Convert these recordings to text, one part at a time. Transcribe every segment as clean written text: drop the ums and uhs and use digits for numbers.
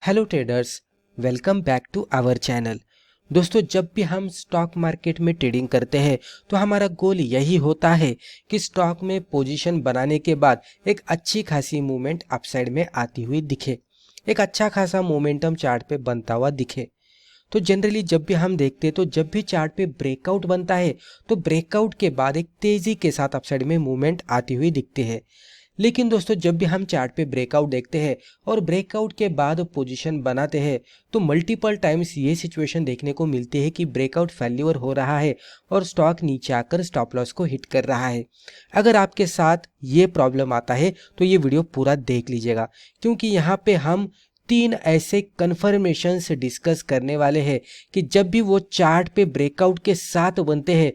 Hello traders, welcome back to our channel. दोस्तों, जब भी हम स्टॉक मार्केट में ट्रेडिंग करते हैं तो हमारा गोल यही होता है कि स्टॉक में पोजीशन बनाने के बाद एक अच्छी खासी मूवमेंट अपसाइड में आती हुई दिखे, एक अच्छा खासा मोमेंटम चार्ट पे बनता हुआ दिखे। तो जनरली जब भी हम देखते हैं तो जब भी चार्ट पे ब्रेकआउट बनता है तो ब्रेकआउट के बाद एक तेज़ी के साथ अपसाइड में मूवमेंट आती हुई दिखती है। लेकिन दोस्तों, जब भी हम चार्ट पे ब्रेकआउट देखते हैं और ब्रेकआउट के बाद पोजीशन बनाते हैं तो मल्टीपल टाइम्स ये सिचुएशन देखने को मिलती है कि ब्रेकआउट फेल्यूर हो रहा है और स्टॉक नीचे आकर स्टॉप लॉस को हिट कर रहा है। अगर आपके साथ ये प्रॉब्लम आता है तो ये वीडियो पूरा देख लीजिएगा, क्योंकि यहाँ पे हम 3 ऐसे कन्फर्मेशंस डिस्कस करने वाले हैं कि जब भी वो चार्ट पे ब्रेकआउट के साथ बनते हैं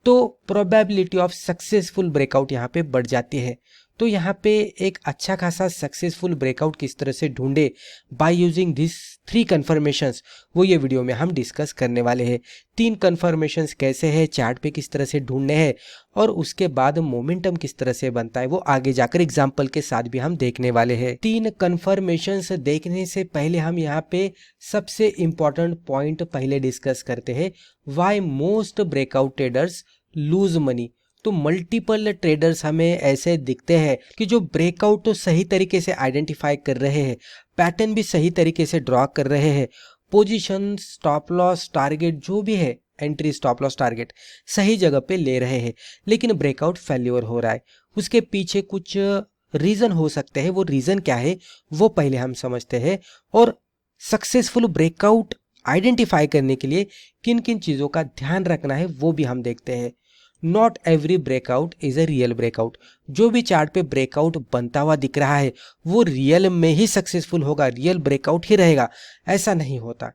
तो प्रोबेबिलिटी ऑफ सक्सेसफुल ब्रेकआउट यहाँ पे बढ़ जाती है। तो यहाँ पे एक अच्छा खासा सक्सेसफुल ब्रेकआउट किस तरह से ढूंढे बाय यूजिंग दिस 3 कन्फर्मेशंस, वो ये वीडियो में हम डिस्कस करने वाले हैं। 3 कन्फर्मेशंस कैसे हैं, चार्ट पे किस तरह से ढूंढने हैं और उसके बाद मोमेंटम किस तरह से बनता है वो आगे जाकर एग्जाम्पल के साथ भी हम देखने वाले हैं। 3 कन्फर्मेशंस देखने से पहले हम यहाँ पे सबसे इंपॉर्टेंट पॉइंट पहले डिस्कस करते हैं, why most breakout traders lose money. तो मल्टीपल ट्रेडर्स हमें ऐसे दिखते हैं कि जो ब्रेकआउट तो सही तरीके से आइडेंटिफाई कर रहे हैं, पैटर्न भी सही तरीके से ड्रॉ कर रहे हैं, पोजीशन, स्टॉप लॉस, टारगेट जो भी है, एंट्री, स्टॉप लॉस, टारगेट सही जगह पे ले रहे हैं, लेकिन ब्रेकआउट फेल्योर हो रहा है। उसके पीछे कुछ रीज़न हो सकते हैं। वो रीज़न क्या है वो पहले हम समझते हैं, और सक्सेसफुल ब्रेकआउट आइडेंटिफाई करने के लिए किन किन चीज़ों का ध्यान रखना है वो भी हम देखते हैं। Not every breakout is a real breakout. जो भी चार्ट पे ब्रेकआउट बनता हुआ दिख रहा है वो रियल में ही सक्सेसफुल होगा, रियल ब्रेकआउट ही रहेगा, ऐसा नहीं होता।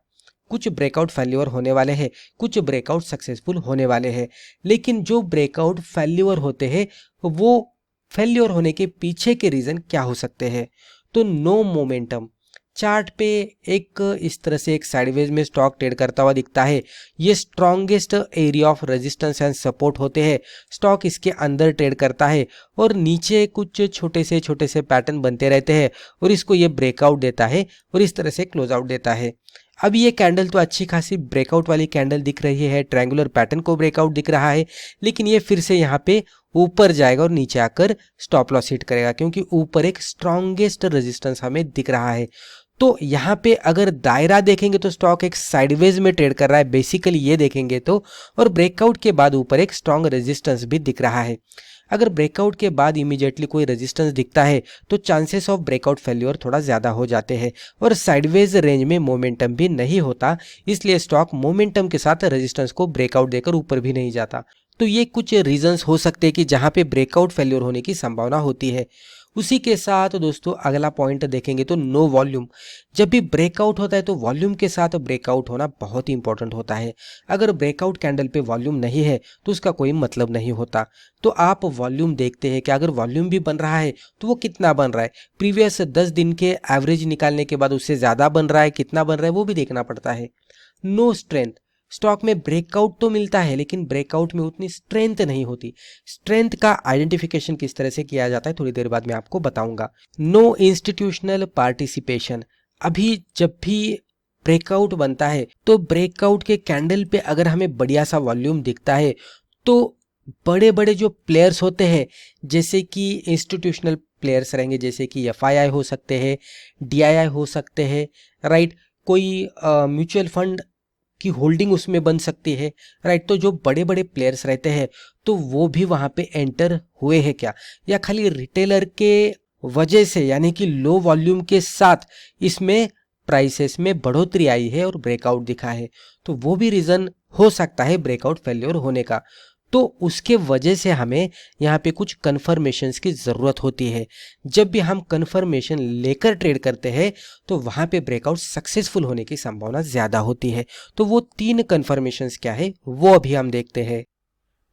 कुछ ब्रेकआउट फेल्यूर होने वाले हैं, कुछ ब्रेकआउट सक्सेसफुल होने वाले हैं। लेकिन जो ब्रेकआउट फेल्यूर होते हैं वो फेल्यूर होने के पीछे के रीज़न क्या हो सकते हैं? तो नो मोमेंटम। चार्ट पे एक इस तरह से एक साइडवेज में स्टॉक ट्रेड करता हुआ दिखता है। ये strongest area of resistance and support होते हैं, स्टॉक इसके अंदर ट्रेड करता है और नीचे कुछ छोटे से पैटर्न बनते रहते हैं और इसको ये ब्रेकआउट देता है और इस तरह से क्लोज आउट देता है। अब ये कैंडल तो अच्छी खासी ब्रेकआउट वाली कैंडल दिख रही है, ट्रायंगुलर पैटर्न को ब्रेकआउट दिख रहा है, लेकिन ये फिर से यहाँ पे ऊपर जाएगा और नीचे आकर स्टॉप लॉस हिट करेगा, क्योंकि ऊपर एक स्ट्रॉन्गेस्ट रेजिस्टेंस हमें दिख रहा है। तो यहाँ पे अगर दायरा देखेंगे तो स्टॉक एक साइडवेज में ट्रेड कर रहा है, बेसिकली ये देखेंगे तो, और ब्रेकआउट के बाद ऊपर एक स्ट्रॉन्ग रेजिस्टेंस भी दिख रहा है। अगर ब्रेकआउट के बाद इमीडिएटली कोई रेजिस्टेंस दिखता है तो चांसेस ऑफ ब्रेकआउट फेल्योर थोड़ा ज़्यादा हो जाते हैं और साइडवेज रेंज में मोमेंटम भी नहीं होता, इसलिए स्टॉक मोमेंटम के साथ रेजिस्टेंस को ब्रेकआउट देकर ऊपर भी नहीं जाता। तो ये कुछ रीजंस हो सकते हैं कि जहाँ पे ब्रेकआउट फेल्योर होने की संभावना होती है। उसी के साथ दोस्तों अगला पॉइंट देखेंगे तो नो वॉल्यूम। जब भी ब्रेकआउट होता है तो वॉल्यूम के साथ ब्रेकआउट होना बहुत ही इंपॉर्टेंट होता है। अगर ब्रेकआउट कैंडल पे वॉल्यूम नहीं है तो उसका कोई मतलब नहीं होता। तो आप वॉल्यूम देखते हैं कि अगर वॉल्यूम भी बन रहा है तो वो कितना बन रहा है, प्रीवियस 10 दिन के एवरेज निकालने के बाद उससे ज़्यादा बन रहा है, कितना बन रहा है वो भी देखना पड़ता है। No strength. स्टॉक में ब्रेकआउट तो मिलता है लेकिन ब्रेकआउट में उतनी स्ट्रेंथ नहीं होती। स्ट्रेंथ का आइडेंटिफिकेशन किस तरह से किया जाता है थोड़ी देर बाद मैं आपको बताऊंगा। No institutional participation. अभी जब भी ब्रेकआउट बनता है तो ब्रेकआउट के कैंडल पे अगर हमें बढ़िया सा वॉल्यूम दिखता है तो बड़े बड़े जो प्लेयर्स होते हैं, जैसे कि इंस्टीट्यूशनल प्लेयर्स रहेंगे, जैसे कि एफआईआई हो सकते हैं, डीआईआई हो सकते हैं, राइट, कोई म्यूचुअल फंड की होल्डिंग उसमें बन सकती है, राइट। तो जो बड़े बड़े प्लेयर्स रहते हैं तो वो भी वहाँ पे एंटर हुए हैं क्या, या खाली रिटेलर के वजह से, यानी कि लो वॉल्यूम के साथ इसमें प्राइसेस में बढ़ोतरी आई है और ब्रेकआउट दिखा है, तो वो भी रीज़न हो सकता है ब्रेकआउट फेल्योर होने का। तो उसके वजह से हमें यहाँ पे कुछ कन्फर्मेशंस की ज़रूरत होती है। जब भी हम कन्फर्मेशन लेकर ट्रेड करते हैं तो वहाँ पे ब्रेकआउट सक्सेसफुल होने की संभावना ज़्यादा होती है। तो वो 3 कन्फर्मेशंस क्या है वो अभी हम देखते हैं।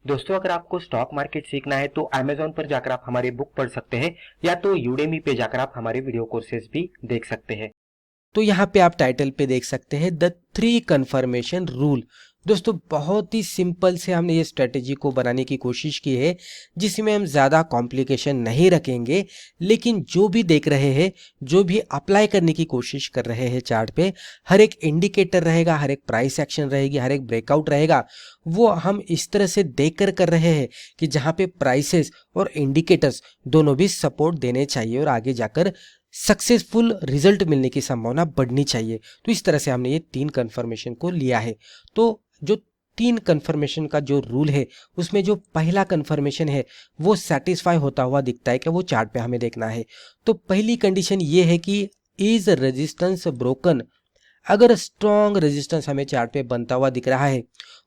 दोस्तों, अगर आपको स्टॉक मार्केट सीखना है तो अमेजोन पर जाकर आप हमारी बुक पढ़ सकते हैं या तो यूडेमी पे जाकर आप हमारे वीडियो कोर्सेज भी देख सकते हैं। तो यहाँ पे आप टाइटल पे देख सकते हैं द 3 कन्फर्मेशन रूल। दोस्तों बहुत ही सिंपल से हमने ये स्ट्रेटेजी को बनाने की कोशिश की है, जिसमें हम ज़्यादा कॉम्प्लिकेशन नहीं रखेंगे, लेकिन जो भी देख रहे हैं, जो भी अप्लाई करने की कोशिश कर रहे हैं चार्ट पे, हर एक इंडिकेटर रहेगा, हर एक प्राइस एक्शन रहेगी, हर एक ब्रेकआउट रहेगा, वो हम इस तरह से देखकर कर रहे हैं कि जहाँ पे प्राइसेस और इंडिकेटर्स दोनों भी सपोर्ट देने चाहिए और आगे जाकर सक्सेसफुल रिजल्ट मिलने की संभावना बढ़नी चाहिए। तो इस तरह से हमने ये 3 कन्फर्मेशन को लिया है। तो जो 3 कन्फर्मेशन का जो रूल है, उसमें जो पहला कन्फर्मेशन है वो सेटिस्फाई होता हुआ दिखता है क्या, वो चार्ट पे हमें देखना है। तो पहली कंडीशन ये है कि इज रेजिस्टेंस ब्रोकन। अगर स्ट्रॉन्ग रेजिस्टेंस हमें चार्ट पे बनता हुआ दिख रहा है,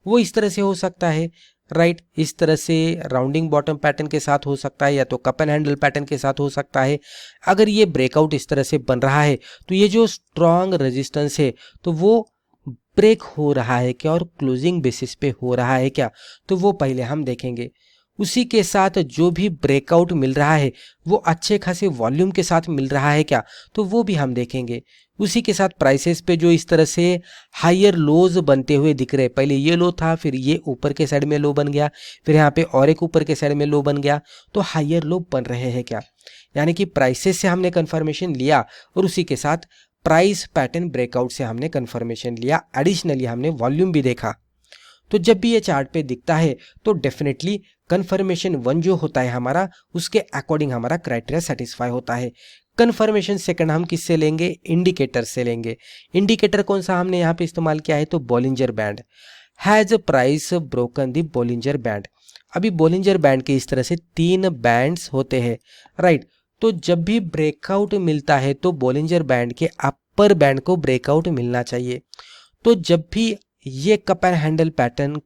वो इस तरह से हो सकता है, राइट, इस तरह से राउंडिंग बॉटम पैटर्न के साथ हो सकता है, या तो कप एंड हैंडल पैटर्न के साथ हो सकता है। अगर ये ब्रेकआउट इस तरह से बन रहा है, तो ये जो स्ट्रॉन्ग रेजिस्टेंस है तो वो ब्रेक हो रहा है क्या और क्लोजिंग बेसिस पे हो रहा है क्या, तो वो पहले हम देखेंगे। उसी के साथ जो भी ब्रेकआउट मिल रहा है वो अच्छे खासे वॉल्यूम के साथ मिल रहा है क्या, तो वो भी हम देखेंगे। उसी के साथ प्राइसेस पे जो इस तरह से हायर लोज बनते हुए दिख रहे हैं, पहले ये लो था, फिर ये ऊपर के साइड में लो बन गया, फिर यहाँ पे और एक ऊपर के साइड में लो बन गया, तो हायर लो बन रहे हैं क्या, यानी कि प्राइसेस से हमने कंफर्मेशन लिया और उसी के साथ प्राइस पैटर्न ब्रेकआउट से हमने कंफर्मेशन लिया, एडिशनली हमने वॉल्यूम भी देखा। तो जब भी ये चार्ट पे दिखता है तो डेफिनेटली कंफर्मेशन 1 जो होता है हमारा, उसके अकॉर्डिंग हमारा क्राइटेरिया सेटिस्फाई होता है। कंफर्मेशन सेकंड हम किससे लेंगे, इंडिकेटर से लेंगे। इंडिकेटर कौन सा हमने यहाँ पे इस्तेमाल किया है, तो Bollinger band. Has price broken the Bollinger band. अभी बॉलिंजर बैंड के इस तरह से 3 बैंड्स होते हैं, राइट। तो जब भी ब्रेकआउट मिलता है तो बॉलिंजर बैंड के अपर बैंड को ब्रेकआउट मिलना चाहिए। तो जब भी ये कप एंड हैंडल पैटर्न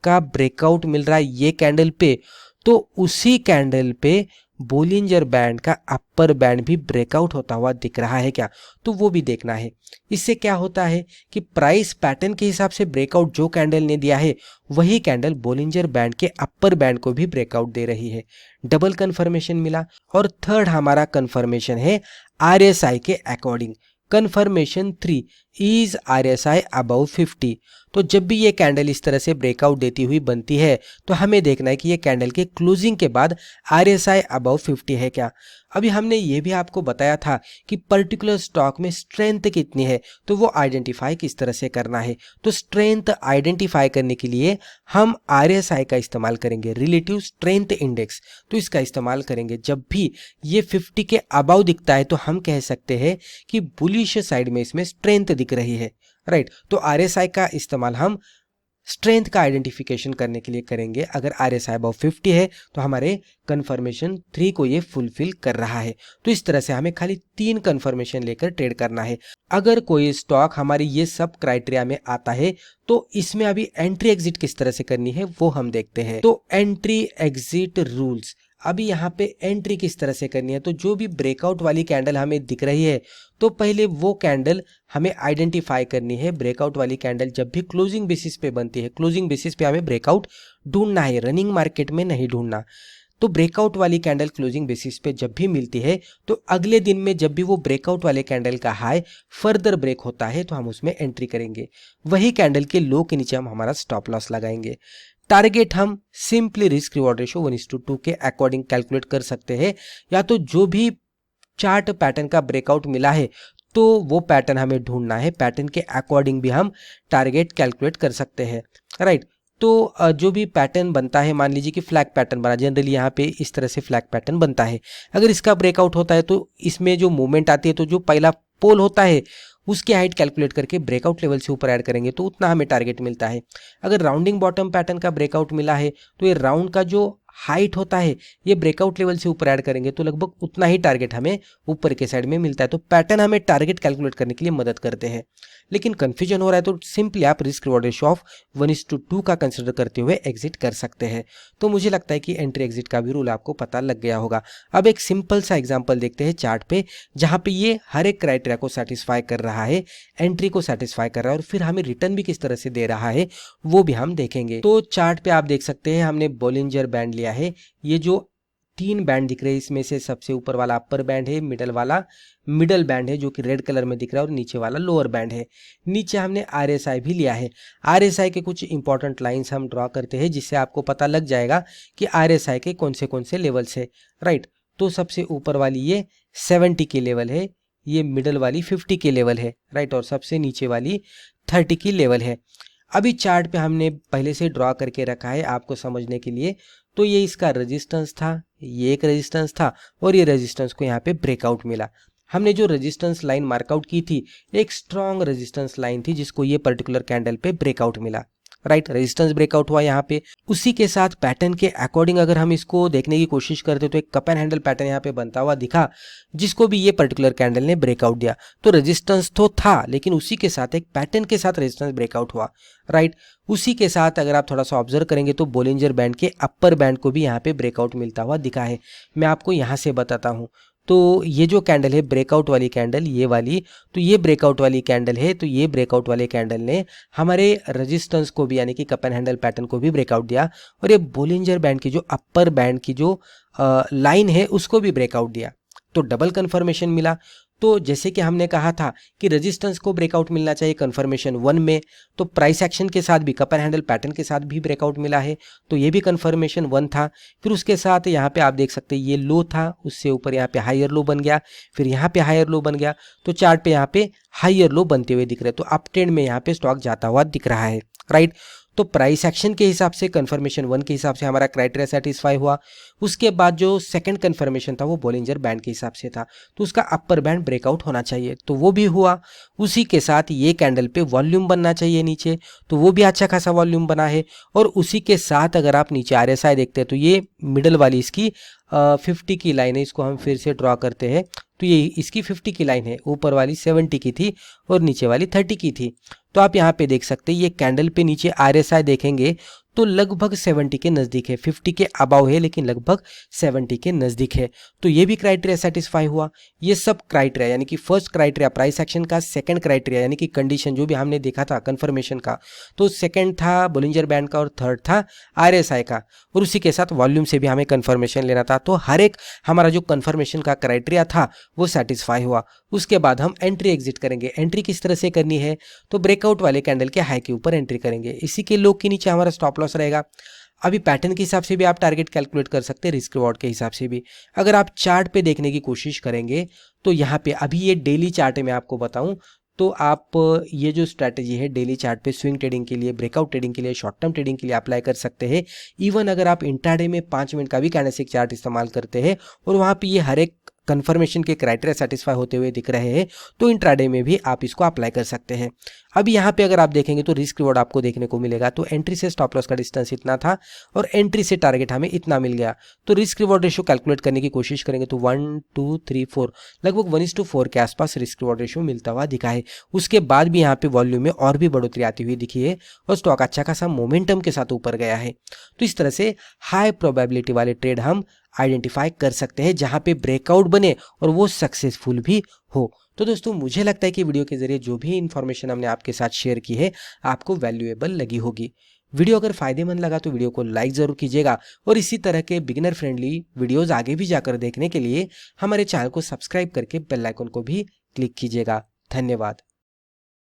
का ब्रेकआउट मिल रहा है ये कैंडल पे, तो उसी कैंडल पे बोलिंजर बैंड का अपर बैंड भी ब्रेकआउट होता हुआ दिख रहा है क्या, तो वो भी देखना है। इससे क्या होता है कि प्राइस पैटर्न के हिसाब से ब्रेकआउट जो कैंडल ने दिया है वही कैंडल बोलिंजर बैंड के अपर बैंड को भी ब्रेकआउट दे रही है। डबल कंफर्मेशन मिला। और थर्ड हमारा कंफर्मेशन है आरएसआई के according. Confirmation 3 is RSI above 50। तो जब भी ये कैंडल इस तरह से ब्रेकआउट देती हुई बनती है तो हमें देखना है कि ये कैंडल के क्लोजिंग के बाद आरएसआई अबव 50 है क्या। अभी हमने ये भी आपको बताया था कि पर्टिकुलर स्टॉक में स्ट्रेंथ कितनी है, तो वो आइडेंटिफाई किस तरह से करना है। तो स्ट्रेंथ आइडेंटिफाई करने के लिए हम आरएसआई का इस्तेमाल करेंगे, रिलेटिव स्ट्रेंथ इंडेक्स। तो इसका इस्तेमाल करेंगे। जब भी ये 50 के अबव दिखता है तो हम कह सकते हैं कि बुलिश साइड में इसमें स्ट्रेंथ दिख रही है, राइट। तो आरएसआई का इस्तेमाल हम स्ट्रेंथ का आइडेंटिफिकेशन करने के लिए करेंगे। अगर आरएसआई अबव 50 है तो हमारे कंफर्मेशन 3 को ये फुलफिल कर रहा है। तो इस तरह से हमें खाली 3 कंफर्मेशन लेकर ट्रेड करना है। अगर कोई स्टॉक हमारी ये सब क्राइटेरिया में आता है तो इसमें अभी एंट्री एग्जिट किस तरह से करनी है वो हम देखते हैं। तो एंट्री एग्जिट रूल्स, अभी यहाँ पे एंट्री किस तरह से करनी है, तो जो भी ब्रेकआउट वाली कैंडल हमें दिख रही है तो पहले वो कैंडल हमें आइडेंटिफाई करनी है। ब्रेकआउट वाली कैंडल जब भी क्लोजिंग बेसिस पे बनती है, क्लोजिंग बेसिस पे हमें ब्रेकआउट ढूंढना है, रनिंग मार्केट में नहीं ढूंढना। तो ब्रेकआउट वाली कैंडल क्लोजिंग बेसिस पे जब भी मिलती है तो अगले दिन में जब भी वो ब्रेकआउट वाले कैंडल का हाई फर्दर ब्रेक होता है तो हम उसमें एंट्री करेंगे। वही कैंडल के लो के नीचे हम हमारा स्टॉप लॉस लगाएंगे। टारगेट हम सिंपली रिस्क रिवॉर्ड रेशियो 1:2 के अकॉर्डिंग कैलकुलेट कर सकते हैं, या तो जो भी चार्ट पैटर्न का ब्रेकआउट मिला है तो वो पैटर्न हमें ढूंढना है, पैटर्न के अकॉर्डिंग भी हम टारगेट कैलकुलेट कर सकते हैं, राइट। तो जो भी पैटर्न बनता है, मान लीजिए कि फ्लैग पैटर्न बना, जनरली यहाँ पे इस तरह से फ्लैग पैटर्न बनता है। अगर इसका ब्रेकआउट होता है तो इसमें जो मूवमेंट आती है तो जो पहला पोल होता है उसकी हाइट कैलकुलेट करके ब्रेकआउट लेवल से ऊपर ऐड करेंगे तो उतना हमें टारगेट मिलता है। अगर राउंडिंग बॉटम पैटर्न का ब्रेकआउट मिला है तो ये राउंड का जो हाइट होता है ये ब्रेकआउट लेवल से ऊपर ऐड करेंगे तो लगभग उतना ही टारगेट हमें ऊपर के साइड में मिलता है। तो पैटर्न हमें टारगेट कैलकुलेट करने के लिए मदद करते हैं। लेकिन कंफ्यूजन हो रहा है तो सिंपली आप रिस्क रिवॉर्ड रेशियो ऑफ 1:2 का कंसिडर करते हुए एग्जिट कर सकते हैं। तो मुझे लगता है कि एंट्री एग्जिट का भी रूल आपको पता लग गया होगा। अब एक सिंपल सा एग्जांपल देखते हैं चार्ट पे, जहां पे ये हर एक क्राइटेरिया को सेटिस्फाई कर रहा है, एंट्री को सेटिस्फाई कर रहा है और फिर हमें रिटर्न भी किस तरह से दे रहा है वो भी हम देखेंगे। तो चार्ट पे आप देख सकते हैं हमने बोलिंजर बैंड लिया है। ये जो 3 बैंड दिख रहे हैं, इसमें से सबसे ऊपर वाला अपर बैंड है, मिडल वाला मिडल बैंड है जो कि रेड कलर में दिख रहा है, और नीचे वाला लोअर बैंड है। नीचे हमने RSI भी लिया है। RSI के कुछ इंपॉर्टेंट लाइंस हम ड्रॉ करते हैं जिससे आपको पता लग जाएगा कि RSI के कौन से लेवल्स है, राइट। तो सबसे ऊपर वाली ये 70 के लेवल है, ये मिडल वाली 50 के लेवल है, राइट, और सबसे नीचे वाली 30 की लेवल है। अभी चार्ट पे हमने पहले से ड्रॉ करके रखा है आपको समझने के लिए। तो ये इसका रेजिस्टेंस था, ये एक रेजिस्टेंस था, और ये रेजिस्टेंस को यहाँ पे ब्रेकआउट मिला। हमने जो रेजिस्टेंस लाइन मार्कआउट की थी, एक स्ट्रॉन्ग रेजिस्टेंस लाइन थी जिसको ये पर्टिकुलर कैंडल पे ब्रेकआउट मिला, राइट। रेजिस्टेंस ब्रेकआउट हुआ यहाँ पे। उसी के साथ पैटर्न के अकॉर्डिंग अगर हम इसको देखने की कोशिश करते तो एक कप एंड हैंडल पैटर्न यहाँ पे बनता हुआ दिखा, जिसको भी ये पर्टिकुलर कैंडल ने ब्रेकआउट दिया। तो रेजिस्टेंस तो था, लेकिन उसी के साथ एक पैटर्न के साथ रेजिस्टेंस ब्रेकआउट हुआ, राइट। उसी के साथ अगर आप थोड़ा सा ऑब्जर्व करेंगे तो बोलिंजर बैंड के अपर बैंड को भी यहाँ पे ब्रेकआउट मिलता हुआ दिखा है। मैं आपको यहाँ से बताता हूँ। तो ये जो कैंडल है ब्रेकआउट वाली कैंडल, ये वाली, तो ये ब्रेकआउट वाली कैंडल है। तो ये ब्रेकआउट वाले कैंडल ने हमारे रेजिस्टेंस को भी, यानी कि कप एंड हैंडल पैटर्न को भी ब्रेकआउट दिया, और ये बोलिंजर बैंड की जो अपर बैंड की जो लाइन है उसको भी ब्रेकआउट दिया। तो डबल कंफर्मेशन मिला। तो जैसे कि हमने कहा था कि रेजिस्टेंस को ब्रेकआउट मिलना चाहिए कंफर्मेशन 1 में, तो प्राइस एक्शन के साथ भी कप एंड हैंडल पैटर्न के साथ भी ब्रेकआउट मिला है, तो ये भी कंफर्मेशन 1 था। फिर उसके साथ यहाँ पे आप देख सकते हैं ये लो था, उससे ऊपर यहाँ पे हायर लो बन गया, फिर यहाँ पे हायर लो बन गया। तो चार्ट पे यहाँ पे हायर लो बनते हुए दिख रहे हैं, तो अप ट्रेंड में यहाँ पे स्टॉक जाता हुआ दिख रहा है, राइट। तो प्राइस एक्शन के हिसाब से कंफर्मेशन 1 के हिसाब से हमारा क्राइटेरिया सेटिस्फाई हुआ। उसके बाद जो सेकंड कंफर्मेशन था वो बोलिंजर बैंड के हिसाब से था, तो उसका अपर बैंड ब्रेकआउट होना चाहिए, तो वो भी हुआ। उसी के साथ ये कैंडल पे वॉल्यूम बनना चाहिए नीचे, तो वो भी अच्छा खासा वॉल्यूम बना है। और उसी के साथ अगर आप नीचे RSI देखते हैं तो ये मिडल वाली इसकी 50 की लाइन है, इसको हम फिर से ड्रॉ करते हैं। तो ये इसकी 50 की लाइन है, ऊपर वाली 70 की थी और नीचे वाली 30 की थी। तो आप यहाँ पे देख सकते हैं ये कैंडल पे नीचे RSI देखेंगे तो लगभग 70 के नज़दीक है, 50 के अबाव है लेकिन लगभग 70 के नज़दीक है। तो ये भी क्राइटेरिया सेटिस्फाई हुआ। ये सब क्राइटेरिया, यानी कि फर्स्ट क्राइटेरिया प्राइस एक्शन का, सेकंड क्राइटेरिया यानी कि कंडीशन जो भी हमने देखा था कंफर्मेशन का, तो सेकंड था बोलिंजर बैंड का और थर्ड था RSI का, और उसी के साथ वॉल्यूम से भी हमें कंफर्मेशन लेना था। तो हर एक हमारा जो कंफर्मेशन का क्राइटेरिया था वो सेटिस्फाई हुआ। उसके बाद हम एंट्री एग्जिट करेंगे। एंट्री किस तरह से करनी है, तो ब्रेकआउट वाले कैंडल के हाई के ऊपर एंट्री करेंगे, इसी के लो के नीचे हमारा स्टॉप लॉस रहेगा। अभी पैटर्न के हिसाब से भी आप टारगेट कैलकुलेट कर सकते हैं, रिस्क रिवॉर्ड के हिसाब से भी। अगर आप चार्ट पे देखने की कोशिश करेंगे तो यहाँ पे अभी ये डेली चार्ट है, मैं आपको बताऊं तो आप ये जो स्ट्रैटेजी है डेली चार्ट पे स्विंग ट्रेडिंग के लिए, ब्रेकआउट ट्रेडिंग के लिए, शॉर्ट टर्म ट्रेडिंग के लिए अप्लाई कर सकते हैं। इवन अगर आप इंट्राडे में 5 मिनट का भी कैंडलस्टिक चार्ट इस्तेमाल करते हैं और वहाँ पे ये हर एक कंफर्मेशन के क्राइटेरिया सेटिस्फाई होते हुए दिख रहे हैं, तो इंट्राडे में भी आप इसको अप्लाई कर सकते हैं। अभी यहाँ पे अगर आप देखेंगे तो रिस्क रिवॉर्ड आपको देखने को मिलेगा। तो एंट्री से स्टॉप लॉस का डिस्टेंस इतना था और एंट्री से टारगेट हमें इतना मिल गया। तो रिस्क रिवॉर्ड रेशियो कैलकुलेट करने की कोशिश करेंगे तो 1 2 3 4 लगभग 1:4 के आसपास रिस्क रिवॉर्ड रेशियो मिलता हुआ दिखा है। उसके बाद भी यहाँ पे वॉल्यूम में और भी बढ़ोतरी आती हुई दिखी है और स्टॉक अच्छा खासा मोमेंटम के साथ ऊपर गया है। तो इस तरह से हाई प्रोबेबिलिटी वाले ट्रेड हम आइडेंटिफाई कर सकते हैं जहां पे ब्रेकआउट बने और वो सक्सेसफुल भी हो। तो दोस्तों मुझे लगता है कि वीडियो के जरिए जो भी इन्फॉर्मेशन हमने आपके साथ शेयर की है आपको वैल्यूएबल लगी होगी। वीडियो अगर फायदेमंद लगा तो वीडियो को लाइक ज़रूर कीजिएगा और इसी तरह के बिगिनर फ्रेंडली वीडियोस आगे भी जाकर देखने के लिए हमारे चैनल को सब्सक्राइब करके बेल आइकन को भी क्लिक कीजिएगा। धन्यवाद।